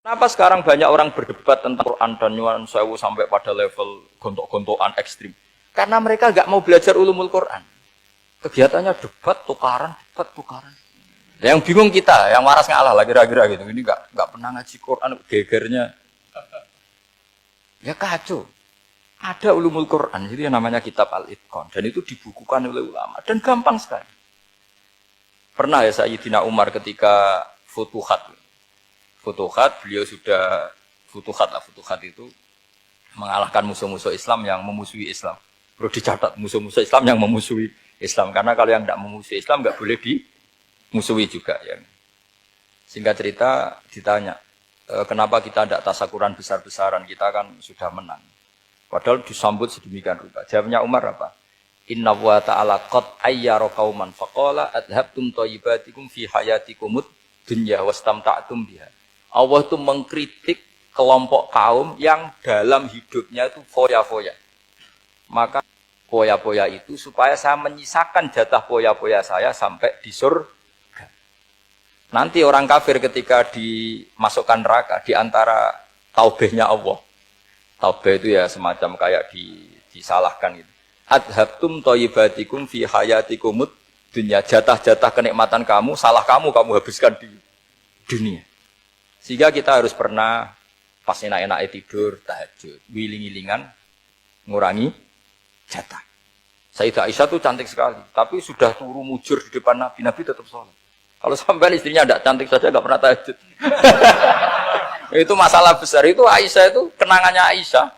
Kenapa sekarang banyak orang berdebat tentang Quran dan nyuwun sewu sampai pada level gontok-gontokan ekstrim? Karena mereka nggak mau belajar ulumul Quran. Kegiatannya debat, tukaran. Yang bingung kita, yang waras ngalah lah kira-kira gitu. Ini nggak pernah ngaji Quran, gegernya. Ya kacau. Ada ulumul Quran, jadi yang namanya kitab Al-Itqan. Dan itu dibukukan oleh ulama. Dan gampang sekali. Pernah ya Sayyidina Umar ketika Futuhat, beliau sudah Futuhat itu mengalahkan musuh-musuh Islam yang memusuhi Islam. Perlu dicatat, musuh-musuh Islam yang memusuhi Islam. Karena kalau yang tidak memusuhi Islam nggak boleh dimusuhi juga. Ya. Singkat cerita ditanya, kenapa kita tidak tasakuran besar-besaran, kita kan sudah menang. Padahal disambut sedemikian rupa. Jawabnya Umar apa? Inna wa ta'ala qad ayyara qauman faqala adhabtum thayyibatikum fi hayatikumud dunya wastamta'tum biha. Allah itu mengkritik kelompok kaum yang dalam hidupnya itu foya-foya. Maka foya-foya itu supaya saya menyisakan jatah foya-foya saya sampai di surga. Nanti orang kafir ketika dimasukkan neraka di antara taubehnya Allah. Taubeh itu ya semacam kayak disalahkan gitu. Adhabtum thayyibatikum fi hayatikumud dunya. Jatah-jatah kenikmatan kamu, salah kamu habiskan di dunia. Sehingga kita harus pernah pas enak-enaknya tidur, tahajud, wiling-wilingan, ngurangi jatah. Sayyidah Aisyah itu cantik sekali, tapi sudah turu mujur di depan Nabi, Nabi tetap sholat. Kalau sampai istrinya tidak cantik saja, nggak pernah tahajud. Itu masalah besar, itu Aisyah itu kenangannya Aisyah.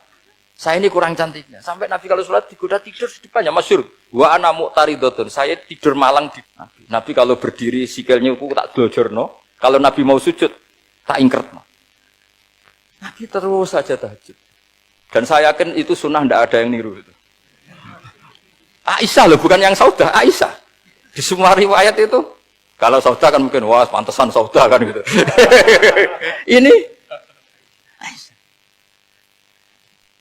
Saya ini kurang cantiknya. Sampai Nabi kalau sholat digoda tidur di depannya, masyhur. Wa ana mu'taridotun, saya tidur malang di Nabi. Nabi kalau berdiri sikilnya aku tak glojorno, kalau Nabi mau sujud, tak ingkret. Nabi terus saja tahajud. Dan saya yakin itu sunnah, tidak ada yang niru itu. Aisyah loh, bukan yang Saudah, Aisyah. Di semua riwayat itu, kalau Saudah kan mungkin, wah pantesan Saudah kan gitu. Ini Aisyah.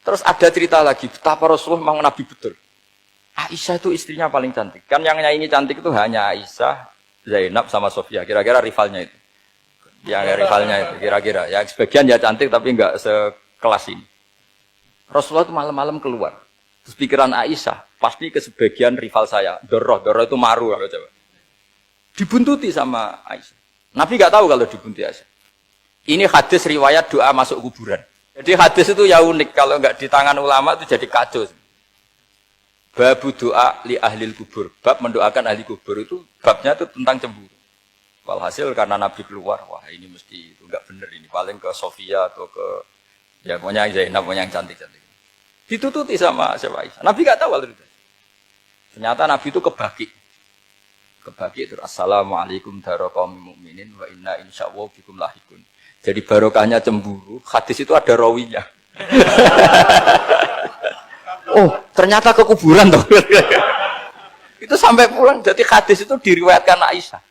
Terus ada cerita lagi, betapa Rasulullah memang Nabi betul. Aisyah itu istrinya paling cantik. Kan yang nyanyi cantik itu hanya Aisyah, Zainab sama Sofia. Kira-kira rivalnya itu. Yang rivalnya itu kira-kira. Ya sebagian ya cantik tapi enggak sekelas ini. Rasulullah itu malam-malam keluar. Terus pikiran Aisyah pasti ke sebagian rival saya. Doroh itu maru kalau coba. Dibuntuti sama Aisyah. Nabi enggak tahu kalau dibuntuti Aisyah. Ini hadis riwayat doa masuk kuburan. Jadi hadis itu ya unik, kalau enggak di tangan ulama itu jadi kacau. Babu doa li ahlil kubur. Bab mendoakan ahli kubur itu babnya itu tentang cemburu. Walhasil karena Nabi keluar, wah ini mesti itu enggak benar ini. Paling ke Sofia atau ke ya pokoknya Zainab, pokoknya yang cantik-cantik. Ditututi sama siapa Aisyah. Nabi enggak tahu itu. Ternyata Nabi itu kebaki itu. Assalamualaikum warahmatullahi wabarakatuh wa inna insyaallah bikum lahikun. Jadi barokahnya cemburu, hadis itu ada rawinya. Oh, ternyata ke kuburan toh. Itu sampai pulang, jadi hadis itu diriwayatkan Aisyah.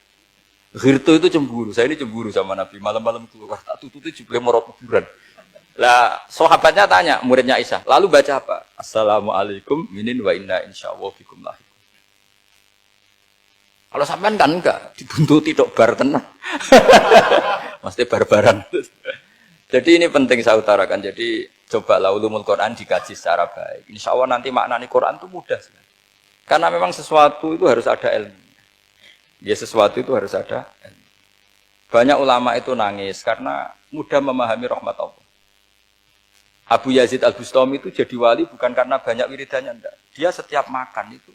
Ghirtu itu cemburu, saya ini cemburu sama Nabi, malam-malam keluar, tak tututi jubli morok kuburan. Lah, sahabatnya tanya, muridnya Aisyah, lalu baca apa? Assalamualaikum minin wa inna insyaallah bikum lahikun. Kalau sampean kan enggak, dibuntuti tok bar tenan. Mesti barbaran. Jadi ini penting saya utarakan. Jadi cobalah ulumul Quran dikaji secara baik. Insya Allah nanti maknanya Quran itu mudah sekali. Karena memang sesuatu itu harus ada ilmu. Ya sesuatu itu harus ada ilmu. Banyak ulama itu nangis karena mudah memahami rahmat Allah. Abu Yazid Al-Bustami itu jadi wali bukan karena banyak wiridannya, enggak. Dia setiap makan itu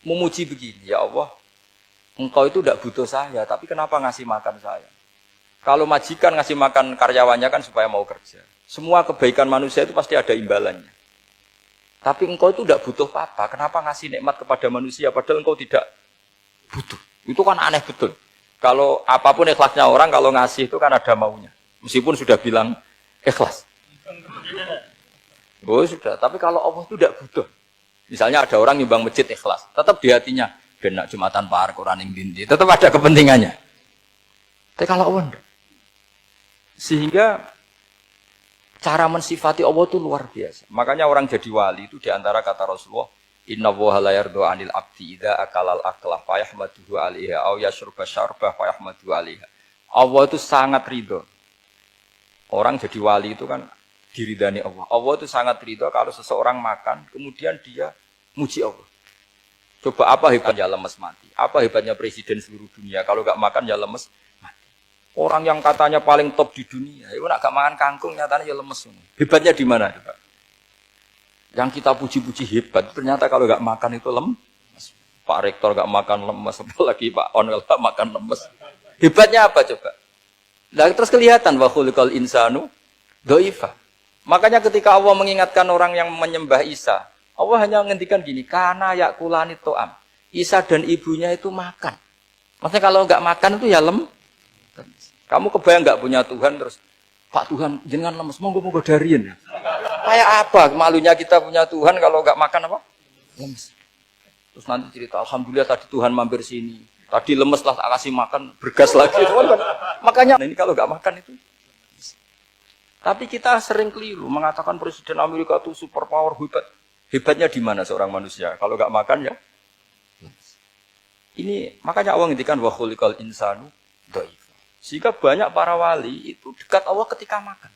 memuji begini, ya Allah, engkau itu tidak butuh saya, tapi kenapa ngasih makan saya? Kalau majikan ngasih makan karyawannya kan supaya mau kerja. Semua kebaikan manusia itu pasti ada imbalannya. Tapi engkau itu tidak butuh apa-apa, kenapa ngasih nikmat kepada manusia padahal engkau tidak butuh? Itu kan aneh betul. Kalau apapun ikhlasnya orang, kalau ngasih itu kan ada maunya. Meskipun sudah bilang ikhlas. Oh sudah, tapi kalau Allah itu tidak butuh. Misalnya ada orang nyumbang masjid ikhlas, tetap di hatinya, benak Jumatan Par, Quran yang dindi, tetap ada kepentingannya. Tapi kalau Allah enggak. Sehingga cara mensifati Allah itu luar biasa. Makanya orang jadi wali itu diantara kata Rasulullah, Inna woha la yardu anil abdi idha akalal aklah fayahmaduhu alaiha au yashrba syarbah fayahmaduhu alaiha. Allah itu sangat ridho Orang jadi wali itu kan diridani Allah. Allah itu sangat ridho kalau seseorang makan, kemudian dia muji Allah. Coba apa hebatnya lemes mati? Apa hebatnya presiden seluruh dunia? Kalau nggak makan ya lemes mati. Orang yang katanya paling top di dunia, itu nggak makan kangkung, nyatanya ya lemes. Hebatnya di mana? Coba? Yang kita puji-puji hebat, ternyata kalau nggak makan itu lemes. Pak Rektor nggak makan lemes, apalagi Pak Onwel nggak makan lemes. Hebatnya apa coba? Nah, terus kelihatan wa khuliqal insanu dhaifa. Makanya ketika Allah mengingatkan orang yang menyembah Isa, Allah hanya menghentikan gini, kana yakulani to'am. Isa dan ibunya itu makan. Maksudnya kalau nggak makan itu ya Kamu kebayang nggak punya Tuhan terus, Pak Tuhan jenengan lemes, monggo dariin. Kayak apa malunya kita punya Tuhan kalau nggak makan apa? Lemes. Terus nanti cerita, alhamdulillah tadi Tuhan mampir sini. Tadi lemes lah tak kasih makan, bergas lagi. Makanya ini kalau nggak makan itu. Tapi kita sering keliru mengatakan Presiden Amerika itu super power hebat. Hebatnya di mana seorang manusia? Kalau nggak makan ya. Ini makanya Allah ngintikan wa khuliqal insanu dhaif. Sehingga banyak para wali itu dekat Allah ketika makan.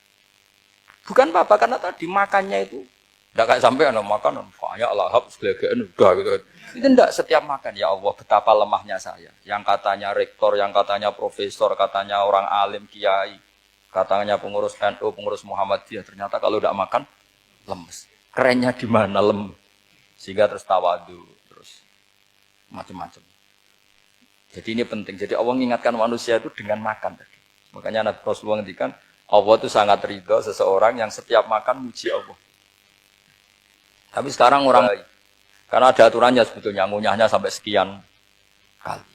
Bukan apa karena tadi makannya itu enggak kayak sampai ana makan banyak lahap segala-galanya udah gitu. Itu enggak setiap makan ya Allah betapa lemahnya saya. Yang katanya rektor, yang katanya profesor, katanya orang alim kiai, katanya pengurus NU, pengurus Muhammadiyah ternyata kalau enggak makan lemes. Kerennya di mana lemes? Sehingga terus tawadu, terus macam-macam. Jadi ini penting. Jadi Allah mengingatkan manusia itu dengan makan. Makanya Nabi Rasulullah ngendikan Allah itu sangat ridho seseorang yang setiap makan muji Allah. Tapi sekarang orang karena ada aturannya sebetulnya ngunyahnya sampai sekian kali.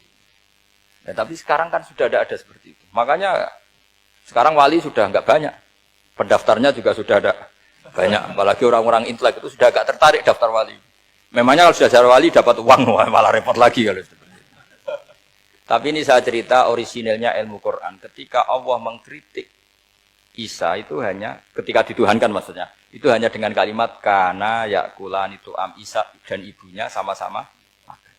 Ya, tapi sekarang kan sudah ada seperti itu. Makanya sekarang wali sudah enggak banyak. Pendaftarnya juga sudah ada banyak. Apalagi orang-orang intelek itu sudah agak tertarik daftar wali. Memangnya kalau sudah jadi wali dapat uang malah repot lagi kalau itu. Tapi ini saya cerita orisinilnya ilmu Quran. Ketika Allah mengkritik Isa itu hanya ketika dituhankan maksudnya. Itu hanya dengan kalimat kana yakulan itu Isa dan ibunya sama-sama makan.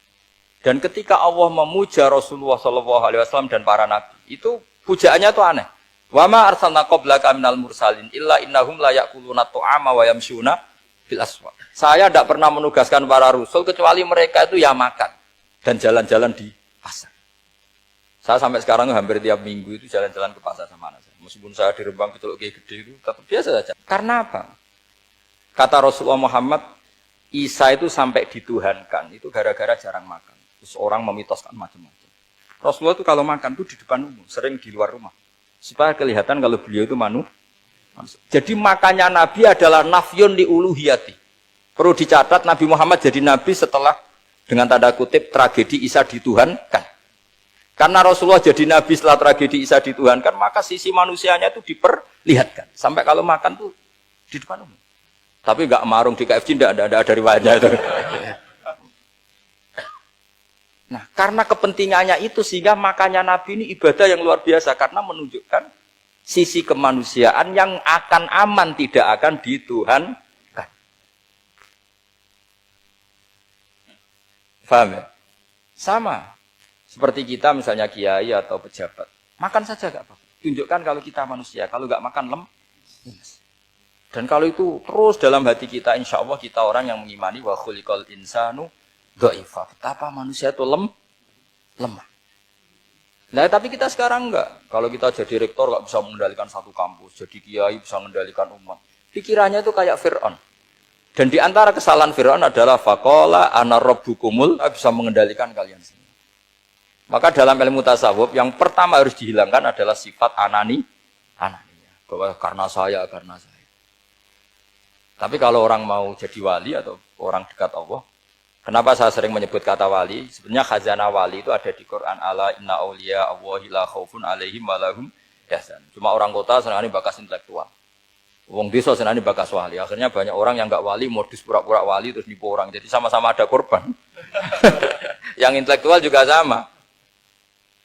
Dan ketika Allah memuja Rasulullah SAW dan para nabi, itu pujaannya itu aneh. Wa ma arsalna qablaka minal mursalin illa innahum la yakuluna ta'ama wa yamshuna fil aswaq. Saya tidak pernah menugaskan para rasul kecuali mereka itu ya makan dan jalan-jalan di pasar. Saya sampai sekarang hampir tiap minggu itu jalan-jalan ke pasar sama anak saya. Meskipun saya di Rembang Betul kayak gede itu tetap biasa saja. Karena apa? Kata Rasulullah Muhammad, Isa itu sampai dituhankan itu gara-gara jarang makan. Terus orang memitoskan macam-macam. Rasulullah itu kalau makan itu di depan umum, sering di luar rumah. Supaya kelihatan kalau beliau itu manusia. Jadi makannya Nabi adalah nafyun li uluhiyati. Perlu dicatat Nabi Muhammad jadi Nabi setelah dengan tanda kutip tragedi Isa dituhankan. Karena Rasulullah jadi Nabi setelah tragedi Isa dituhankan, maka sisi manusianya itu diperlihatkan. Sampai kalau makan tuh di depan umum. Tapi enggak marung di KFC, enggak ada riwayatnya itu. Nah, karena kepentingannya itu sehingga makannya Nabi ini ibadah yang luar biasa. Karena menunjukkan sisi kemanusiaan yang akan aman, tidak akan dituhankan. Paham ya? Sama. Seperti kita misalnya kiai atau pejabat. Makan saja enggak apa-apa. Tunjukkan kalau kita manusia. Kalau enggak makan lemes. Dan kalau itu terus dalam hati kita, insya Allah kita orang yang mengimani wa khuliqal insanu dhaifa. Betapa manusia itu lemah. Nah, tapi kita sekarang enggak. Kalau kita jadi rektor enggak bisa mengendalikan satu kampus. Jadi kiai bisa mengendalikan umat. Pikirannya itu kayak Fir'aun. Dan di antara kesalahan Fir'aun adalah faqala ana rabbukumul, bisa mengendalikan kalian semua. Maka dalam ilmu tasawuf yang pertama harus dihilangkan adalah sifat anania. Bahwa karena saya. Tapi kalau orang mau jadi wali atau orang dekat Allah, kenapa saya sering menyebut kata wali? Sebenarnya khazanah wali itu ada di Quran. Ala inna awliya Allahi la khaufun alaihim wa lahum yahzanun. Cuma orang kota senangnya bakas intelektual. Wong desa senangnya bakas wali. Akhirnya banyak orang yang enggak wali modus pura-pura wali terus nipu orang. Jadi sama-sama ada korban. Yang intelektual juga sama.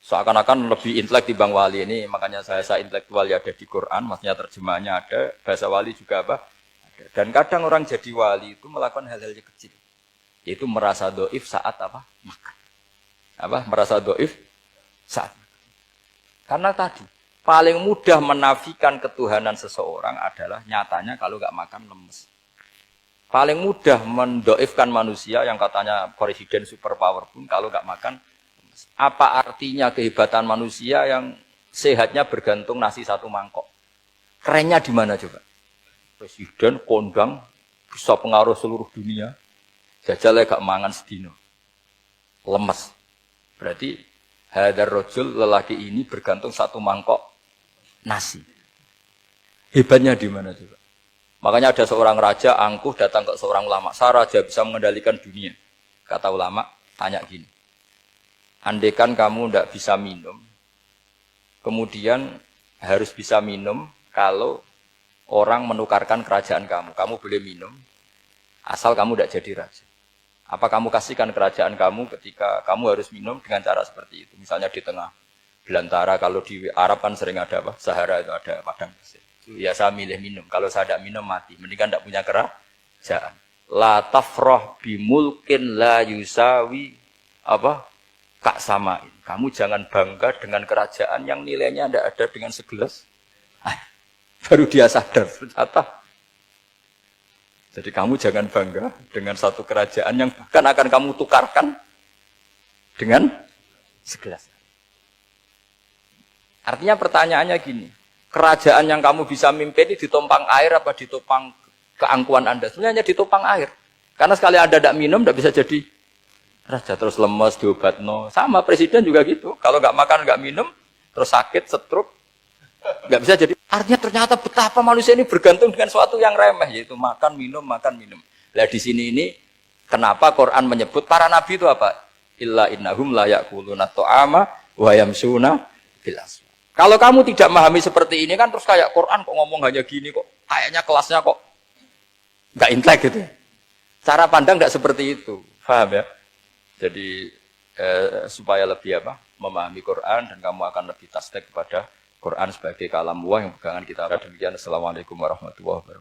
Seakan-akan lebih intelek dibanding wali ini. Makanya saya intelektual ya ada di Quran. Maksudnya terjemahnya ada. Bahasa wali juga apa? Dan kadang orang jadi wali itu melakukan hal-hal yang kecil. Yaitu merasa doif saat apa? Makan. Merasa doif saat makan. Karena tadi, Paling mudah menafikan ketuhanan seseorang adalah nyatanya kalau nggak makan lemes. Paling mudah mendoifkan manusia yang katanya presiden superpower pun kalau nggak makan lemes. Apa artinya kehebatan manusia yang sehatnya bergantung nasi satu mangkok? Kerennya di mana coba? Presiden kondang bisa pengaruh seluruh dunia. Jajalnya gak mangan sedino. Lemes. Berarti hadar rojul lelaki ini bergantung satu mangkok nasi. Hebatnya di mana juga? Makanya ada seorang raja angkuh datang ke seorang ulama. Saya raja bisa mengendalikan dunia. Kata ulama, tanya gini. Andaikan kamu tidak bisa minum, kemudian harus bisa minum kalau orang menukarkan kerajaan kamu. Kamu boleh minum, asal kamu tidak jadi raja. Apa kamu kasihkan kerajaan kamu ketika kamu harus minum dengan cara seperti itu? Misalnya di tengah belantara, kalau di Arab kan sering ada apa? Sahara itu ada padang pasir. Ya saya milih minum. Kalau saya tidak minum mati. Mendingan tidak punya kerajaan. La tafrah bimulkin la yusawi apa? Kak samain. Kamu jangan bangga dengan kerajaan yang nilainya tidak ada dengan segelas. Baru dia sadar ternyata. Jadi kamu jangan bangga dengan satu kerajaan yang bahkan akan kamu tukarkan dengan segelas. Artinya pertanyaannya gini, kerajaan yang kamu bisa mimpin ini ditopang air apa ditopang keangkuhan Anda? Sebenarnya hanya ditopang air. Karena sekali Anda tidak minum, tidak bisa jadi raja. Terus lemes, diobatno. Sama presiden juga gitu. Kalau nggak makan, nggak minum, terus sakit, stroke, nggak bisa jadi. Artinya ternyata betapa manusia ini bergantung dengan sesuatu yang remeh, yaitu makan, minum, makan, minum. Nah di sini ini, kenapa Quran menyebut para nabi itu apa? Illa innahum la ya'kuluna ta'ama wa yamsuna fil aswaq. Kalau kamu tidak memahami seperti ini kan terus kayak Quran kok ngomong hanya gini kok. Kayaknya kelasnya kok nggak intelek gitu. Cara pandang nggak seperti itu. Paham ya? Jadi supaya lebih apa? Memahami Quran dan kamu akan lebih tasdik kepada Quran sebagai kalam Allah yang pegangan kita. Demikian. Assalamualaikum warahmatullahi wabarakatuh.